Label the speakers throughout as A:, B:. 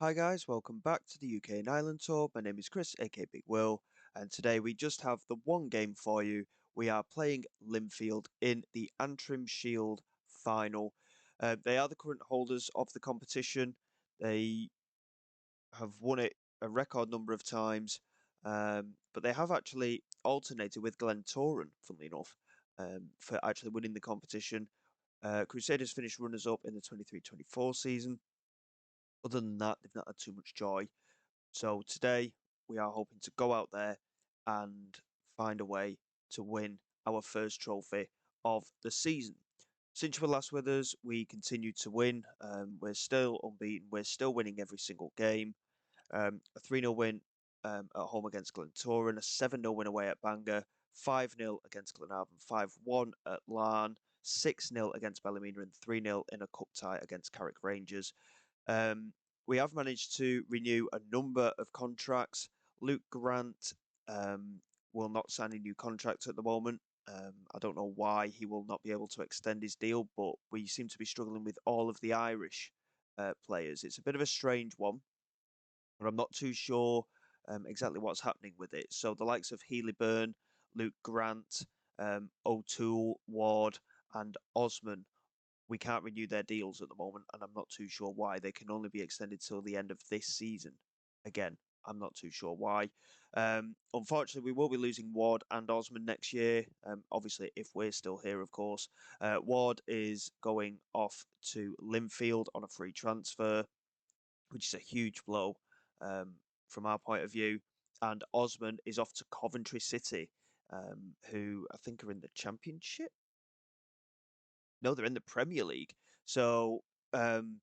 A: Hi guys, welcome back to the UK and Ireland tour. My name is Chris, aka Big Will, and today we just have the one game for you. We are playing Linfield in the Antrim Shield final. They are the current holders of the competition. They have won it a record number of times, but they have actually alternated with Glentoran, funnily enough, for actually winning the competition. Crusaders finished runners-up in the 23-24 season. Other than that, they've not had too much joy. So today we are hoping to go out there and find a way to win our first trophy of the season. Since you were last with us, we continued to win. We're still unbeaten. We're still winning every single game. A 3-0 win at home against Glentoran, a 7-0 win away at Bangor, 5-0 against Glenavon, 5-1 at Larne, 6-0 against Ballymena, and 3-0 in a cup tie against Carrick Rangers. Um, we have managed to renew a number of contracts. Luke Grant will not sign a new contract at the moment. I don't know why he will not be able to extend his deal, but we seem to be struggling with all of the Irish players. It's a bit of a strange one, but I'm not too sure exactly what's happening with it. So the likes of Healy Byrne, Luke Grant, O'Toole, Ward, and Osman, we can't renew their deals at the moment, and I'm not too sure why. They can only be extended till the end of this season. Again, I'm not too sure why. Unfortunately, we will be losing Ward and Osman next year. Obviously, if we're still here, of course. Ward is going off to Linfield on a free transfer, which is a huge blow um, from our point of view. And Osman is off to Coventry City, who I think are in the Championship. No, they're in the Premier League. So, um,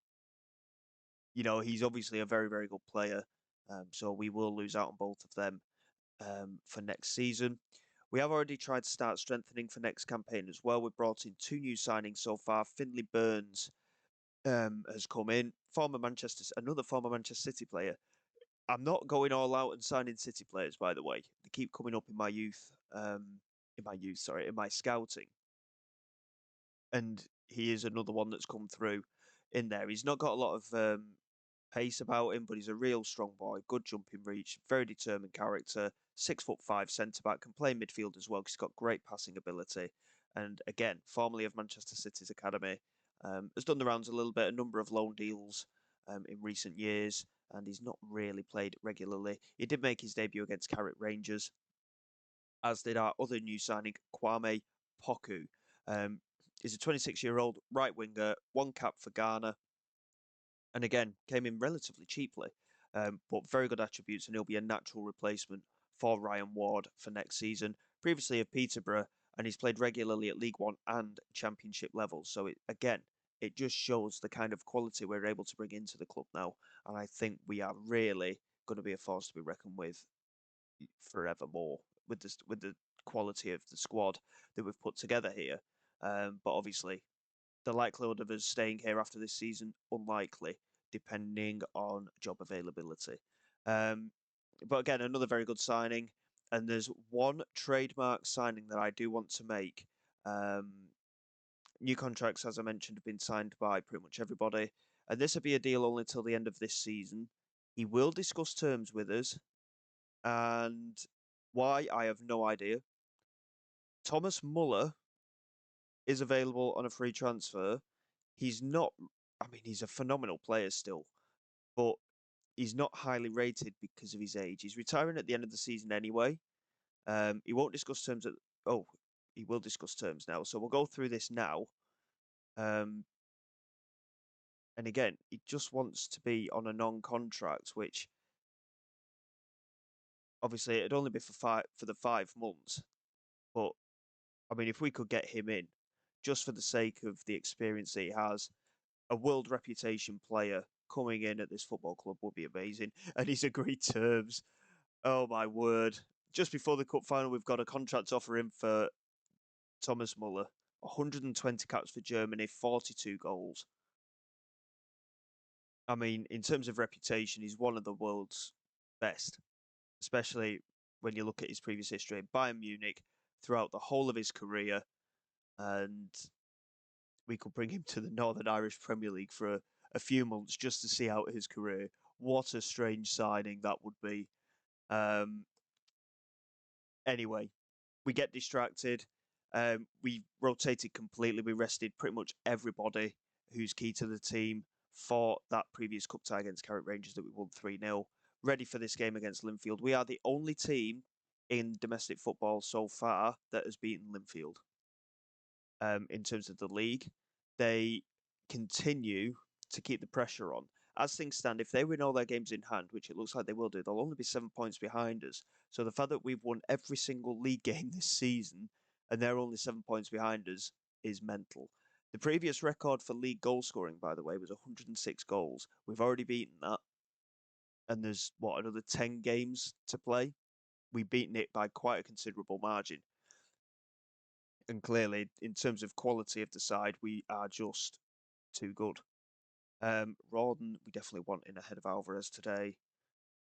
A: he's obviously a very, very good player. So we will lose out on both of them for next season. We have already tried to start strengthening for next campaign as well. We've brought in two new signings so far. Finley Burns has come in, another former Manchester City player. I'm not going all out and signing City players, by the way. They keep coming up in my in my scouting, and he is another one that's come through in there. He's not got a lot of pace about him, but he's a real strong boy, good jumping reach, very determined character, 6'5" centre back, can play midfield as well because he's got great passing ability. And again, formerly of Manchester City's academy, has done the rounds a little bit, a number of loan deals in recent years, and he's not really played regularly. He did make his debut against Carrick Rangers, as did our other new signing, Kwame Poku. Um, he's a 26-year-old right winger, one cap for Ghana, and again came in relatively cheaply, but very good attributes, and he'll be a natural replacement for Ryan Ward for next season. Previously of Peterborough, and he's played regularly at League One and Championship levels. So it just shows the kind of quality we're able to bring into the club now, and I think we are really going to be a force to be reckoned with forevermore with the quality of the squad that we've put together here. But obviously, the likelihood of us staying here after this season, unlikely, depending on job availability. Um, but again, another very good signing. And there's one trademark signing that I do want to make. Um, New contracts, as I mentioned, have been signed by pretty much everybody. And this will be a deal only till the end of this season. He will discuss terms with us. And why, I have no idea. Thomas Muller is available on a free transfer. He's not, I mean, he's a phenomenal player still, but he's not highly rated because of his age. He's retiring at the end of the season anyway. He won't discuss terms at, oh, he will discuss terms now. So we'll go through this now. Um, and again, he just wants to be on a non-contract, which obviously it'd only be for the 5 months. But I mean, if we could get him in, just for the sake of the experience that he has, a world reputation player coming in at this football club would be amazing. And he's agreed terms. Oh my word. Just before the cup final, we've got a contract offer in for Thomas Muller. 120 caps for Germany, 42 goals. I mean, in terms of reputation, he's one of the world's best, especially when you look at his previous history. Bayern Munich throughout the whole of his career, and we could bring him to the Northern Irish Premier League for a few months just to see out his career. What a strange signing that would be. Um, anyway, we get distracted. We rotated completely. We rested pretty much everybody who's key to the team for that previous cup tie against Carrick Rangers that we won 3-0. Ready for this game against Linfield. We are the only team in domestic football so far that has beaten Linfield. In terms of the league, they continue to keep the pressure on. As things stand, if they win all their games in hand, which it looks like they will do, they'll only be 7 points behind us. So the fact that we've won every single league game this season and they're only 7 points behind us is mental. The previous record for league goal scoring, by the way, was 106 goals. We've already beaten that. And there's, another 10 games to play? We've beaten it by quite a considerable margin. And clearly, in terms of quality of the side, we are just too good. Rawdon, we definitely want in ahead of Alvarez today.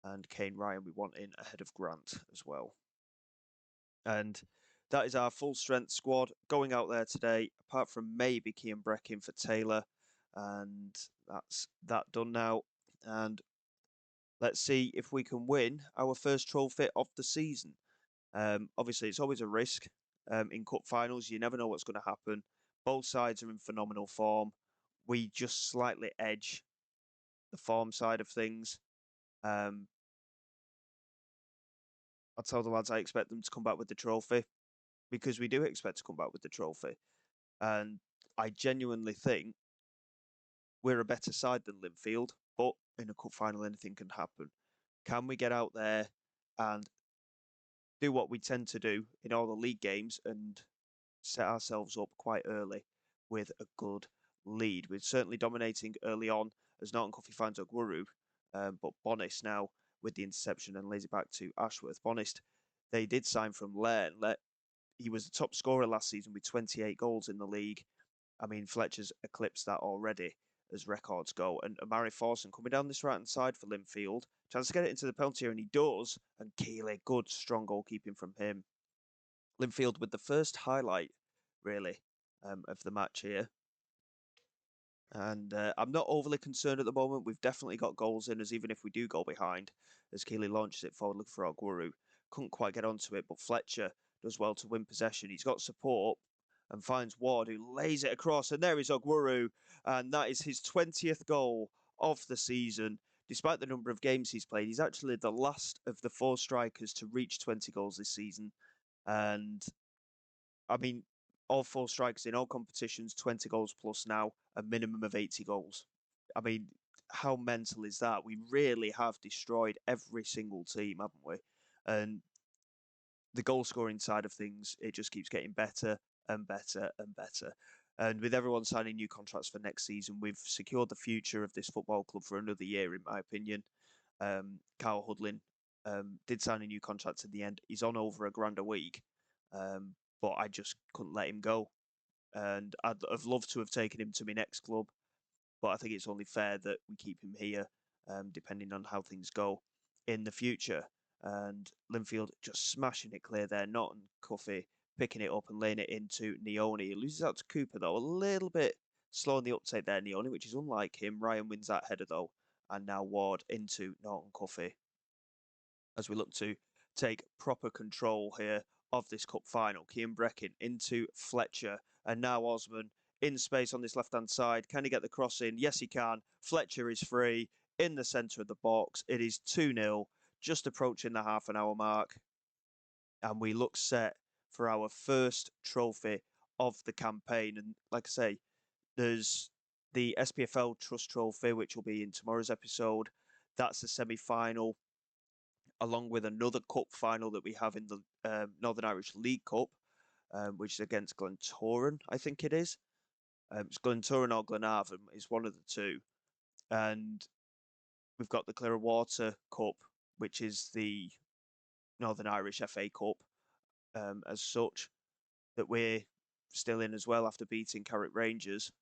A: And Kane Ryan, we want in ahead of Grant as well. And that is our full strength squad going out there today, apart from maybe Cian Breckin for Taylor. And that's that done now. And let's see if we can win our first trophy of the season. Obviously, it's always a risk in cup finals. You never know what's going to happen. Both sides are in phenomenal form. We just slightly edge the form side of things. I tell the lads I expect them to come back with the trophy because we do expect to come back with the trophy. And I genuinely think we're a better side than Linfield, but in a cup final, anything can happen. Can we get out there and do what we tend to do in all the league games and set ourselves up quite early with a good lead? We're certainly dominating early on as Norton Coffee finds Ogwuru, but Bonnis now with the interception and lays it back to Ashworth. Bonnis, they did sign from Lairn. He was the top scorer last season with 28 goals in the league. I mean, Fletcher's eclipsed that already as records go. And Amari Forson coming down this right-hand side for Linfield. Chance to get it into the penalty area, and he does. And Keeley, good, strong goalkeeping from him. Linfield with the first highlight, really, of the match here. And I'm not overly concerned at the moment. We've definitely got goals in us, even if we do go behind, as Keeley launches it forward, looking for Ogwuru. Couldn't quite get onto it, but Fletcher does well to win possession. He's got support and finds Ward, who lays it across. And there is Ogwuru, and that is his 20th goal of the season. Despite the number of games he's played, he's actually the last of the 4 strikers to reach 20 goals this season. And I mean, all 4 strikers in all competitions, 20 goals plus now, a minimum of 80 goals. I mean, how mental is that? We really have destroyed every single team, haven't we? And the goal scoring side of things, it just keeps getting better and better and better. And with everyone signing new contracts for next season, we've secured the future of this football club for another year, in my opinion. Kyle Hudlin did sign a new contract in the end. He's on over £1,000 a week, but I just couldn't let him go. And I'd have loved to have taken him to my next club, but I think it's only fair that we keep him here, depending on how things go in the future. And Linfield just smashing it clear there, Norton Cuffy picking it up and laying it into Neone. He loses out to Cooper, though, a little bit slow on the uptake there, Neone, which is unlike him. Ryan wins that header, though, and now Ward into Norton Cuffy as we look to take proper control here of this cup final. Cian Breckin into Fletcher, and now Osman in space on this left-hand side. Can he get the cross in? Yes, he can. Fletcher is free in the centre of the box. It is 2-0, just approaching the half an hour mark. And we look set for our first trophy of the campaign. And like I say, there's the SPFL Trust Trophy, which will be in tomorrow's episode. That's the semi-final, along with another cup final that we have in the Northern Irish League Cup, which is against Glentoran, I think it is. It's Glentoran or Glenavon, is one of the two. And we've got the Clear Water Cup, which is the Northern Irish FA Cup, as such, that we're still in as well after beating Carrick Rangers.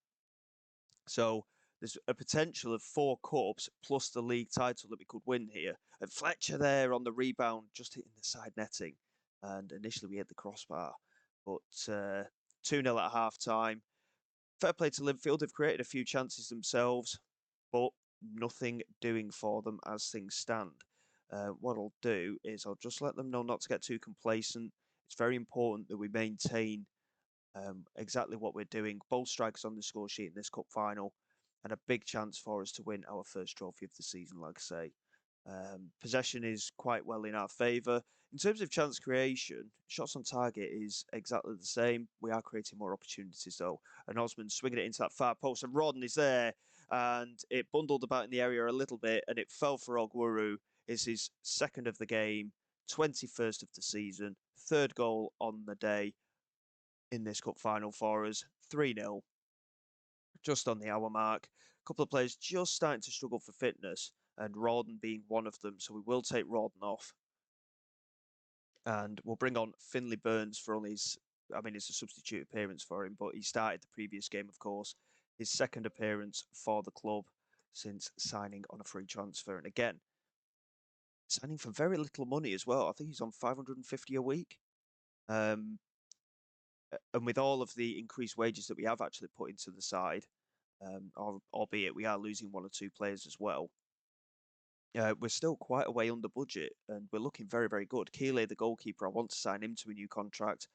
A: So there's a potential of 4 cups plus the league title that we could win here. And Fletcher there on the rebound, just hitting the side netting. And initially we hit the crossbar. But 2-0 at half time. Fair play to Linfield. They've created a few chances themselves. But nothing doing for them as things stand. What I'll do is I'll just let them know not to get too complacent. It's very important that we maintain exactly what we're doing. Both strikers on the score sheet in this cup final, and a big chance for us to win our first trophy of the season, like I say. Possession is quite well in our favour. In terms of chance creation, shots on target is exactly the same. We are creating more opportunities though. And Osman swinging it into that far post, and Rodden is there, and it bundled about in the area a little bit, and it fell for Ogwuru. It's his second of the game, 21st of the season, third goal on the day in this cup final for us, 3-0, just on the hour mark. A couple of players just starting to struggle for fitness, and Rawdon being one of them, so we will take Rawdon off. And we'll bring on Finley Burns for only his, I mean, it's a substitute appearance for him, but he started the previous game, of course. His second appearance for the club since signing on a free transfer. And again, signing for very little money as well. I think he's on 550 a week. Um, and with all of the increased wages that we have actually put into the side, albeit we are losing one or two players as well, we're still quite a way under budget, and we're looking very, very good. Keeley, the goalkeeper, I want to sign him to a new contract,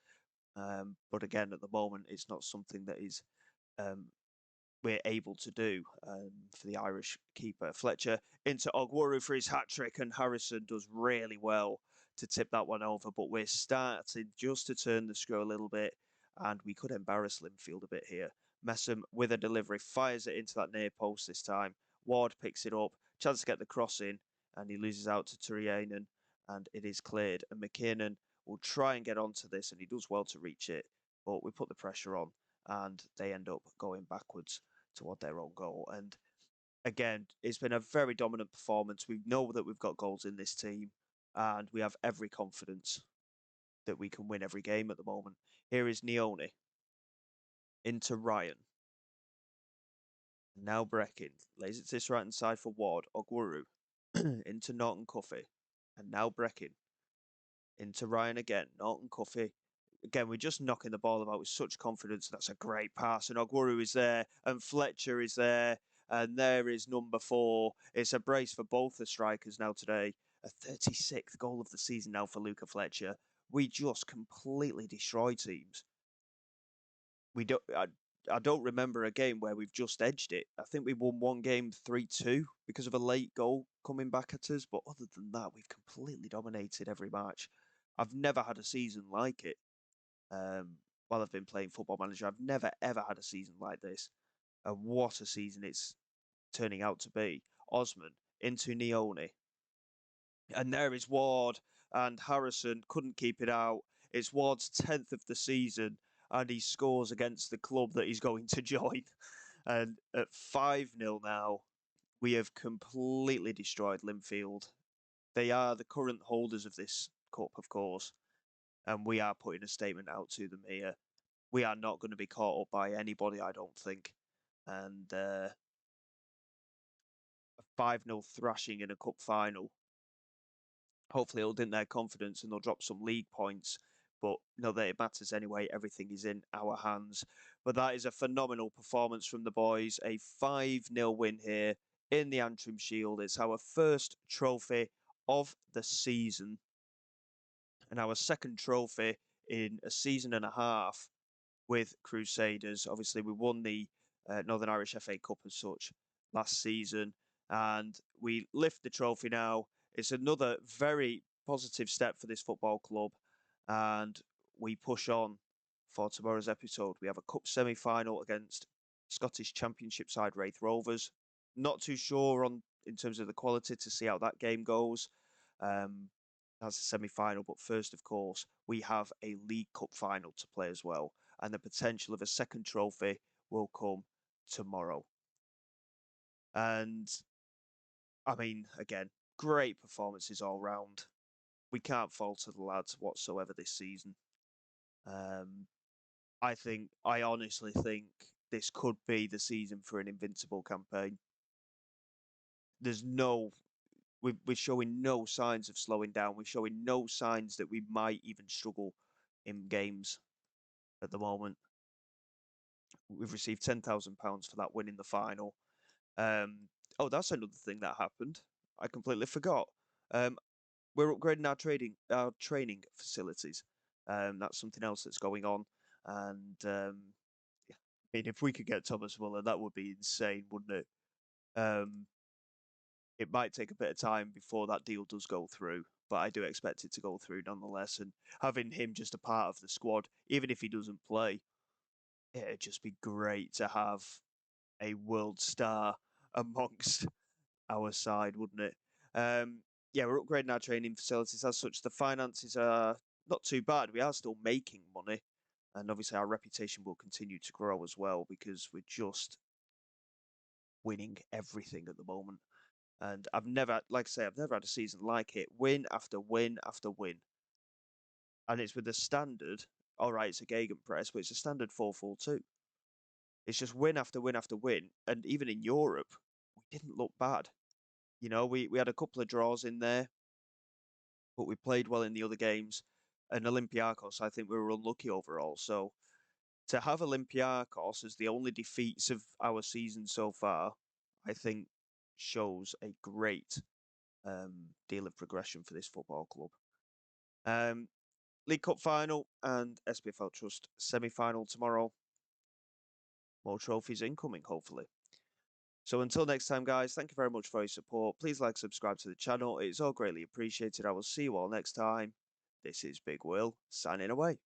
A: but again, at the moment, it's not something that is um, we're able to do for the Irish keeper. Fletcher into Ogwuru for his hat trick, and Harrison does really well to tip that one over. But we're starting just to turn the screw a little bit, and we could embarrass Linfield a bit here. Messam with a delivery fires it into that near post this time. Ward picks it up, chance to get the cross in, and he loses out to Turianen, and it is cleared. And McKinnon will try and get onto this, and he does well to reach it, but we put the pressure on, and they end up going backwards toward their own goal. And again, it's been a very dominant performance. We know that we've got goals in this team, and we have every confidence that we can win every game at the moment. Here is Neone into Ryan. Now Brecken lays it to his right hand side for Ward. Ogwuru into Norton Cuffy. And now Brecken into Ryan again. Norton Cuffy. Again, we're just knocking the ball about with such confidence. That's a great pass. And Ogwuru is there, and Fletcher is there, and there is number 4. It's a brace for both the strikers now today. A 36th goal of the season now for Luca Fletcher. We just completely destroy teams. I don't remember a game where we've just edged it. I think we won one game 3-2 because of a late goal coming back at us. But other than that, we've completely dominated every match. I've never had a season like it. While I've been playing Football Manager, I've never ever had a season like this. And what a season it's turning out to be. Osman into Neone. And there is Ward, and Harrison couldn't keep it out. It's Ward's 10th of the season, and he scores against the club that he's going to join. And at 5-0 now, we have completely destroyed Linfield. They are the current holders of this cup, of course, and we are putting a statement out to them here. We are not going to be caught up by anybody, I don't think. And a 5-0 thrashing in a cup final. Hopefully it'll dent their confidence and they'll drop some league points. But not that it matters anyway. Everything is in our hands. But that is a phenomenal performance from the boys. A 5-0 win here in the Antrim Shield. It's our first trophy of the season, and our second trophy in a season and a half with Crusaders. Obviously, we won the Northern Irish FA Cup as such last season, and we lift the trophy now. It's another very positive step for this football club, and we push on for tomorrow's episode. We have a cup semi-final against Scottish Championship side Wraith Rovers. Not too sure on in terms of the quality to see how that game goes. That's a semi-final, but first, of course, we have a League Cup final to play as well, and the potential of a second trophy will come tomorrow. And I mean, again, great performances all round. We can't falter the lads whatsoever this season. I honestly think this could be the season for an invincible campaign. There's no, we're showing no signs of slowing down. We're showing no signs that we might even struggle in games at the moment. We've received £10,000 for that win in the final. Oh, that's another thing that happened. I completely forgot. Um, we're upgrading our training facilities. That's something else that's going on, and yeah, I mean, if we could get Thomas Muller, that would be insane, wouldn't it? It might take a bit of time before that deal does go through, but I do expect it to go through nonetheless. And having him just a part of the squad, even if he doesn't play, it'd just be great to have a world star amongst our side, wouldn't it? Yeah, we're upgrading our training facilities as such. The finances are not too bad. We are still making money, and obviously our reputation will continue to grow as well because we're just winning everything at the moment. And I've never, like I say, I've never had a season like it. Win after win after win, and it's with a standard. All right, it's a gegenpress, but it's a standard 4-4-2. It's just win after win after win, and even in Europe, we didn't look bad. You know, we had a couple of draws in there, but we played well in the other games. And Olympiacos, I think we were unlucky overall. So to have Olympiacos as the only defeats of our season so far, I think shows a great deal of progression for this football club. Um, League Cup final and SPFL Trust semi-final tomorrow. More trophies incoming, hopefully. So until next time, guys, thank you very much for your support. Please like, subscribe to the channel. It's all greatly appreciated. I will see you all next time. This is Big Will, signing away.